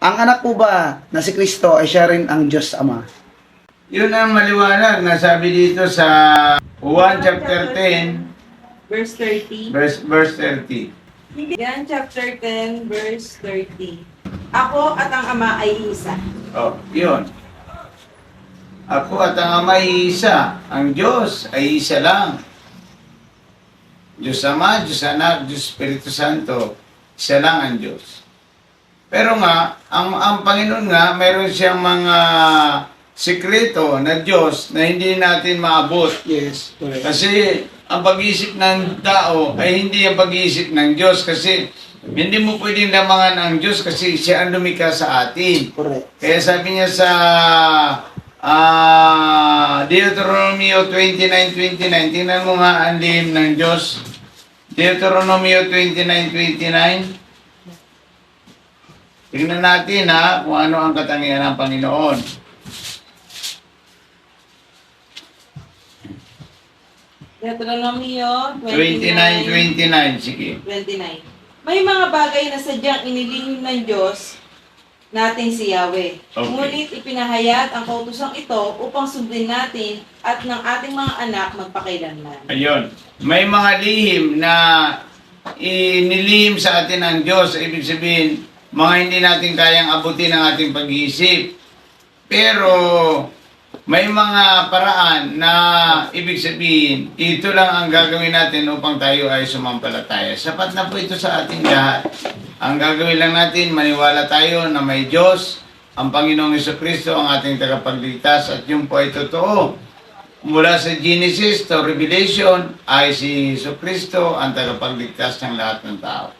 Ang anak po ba na si Kristo ay siya rin ang Diyos Ama? Yun ang maliwanag na sabi dito sa 1 chapter 10, Verse 30. verse 30. Yan, chapter 10, verse 30. Ako at ang Ama ay isa. Oh, yun. Ako at ang Ama ay isa. Ang Diyos ay isa lang. Diyos Ama, Diyos Anak, Diyos Espiritu Santo. Isa lang ang Diyos. Pero nga, ang Panginoon nga, mayroon siyang mga sikreto na Diyos na hindi natin maabot. Yes, correct. Kasi ang pag-iisip ng tao ay hindi ang pag-iisip ng Diyos kasi hindi mo pwedeng lamangan ang Diyos kasi siya ang lumikha sa atin. Correct. Kaya sabi niya sa Deuteronomio 29:29, tingnan mo nga ang lihim ng Diyos. Deuteronomio 29:29. Tingnan natin kung ano ang katangian ng Panginoon. Deuteronomio 29:29, sige. 29. May mga bagay na sadyang inilihim ng Diyos nating si Yahweh. Okay. Ngunit ipinahayag ang kautosang ito upang sundin natin at ng ating mga anak magpakailanman. Ayun. May mga lihim na inilihim sa atin ng Diyos. Ibig sabihin, mga hindi natin kayang abutin ang ating pag-iisip. Pero may mga paraan na ibig sabihin, ito lang ang gagawin natin upang tayo ay sumampalataya. Sapat na po ito sa ating lahat. Ang gagawin lang natin, maniwala tayo na may Diyos, ang Panginoong Jesucristo, ang ating tagapagligtas, at yun po ay totoo. Mula sa Genesis to Revelation ay si Jesucristo ang tagapagligtas ng lahat ng tao.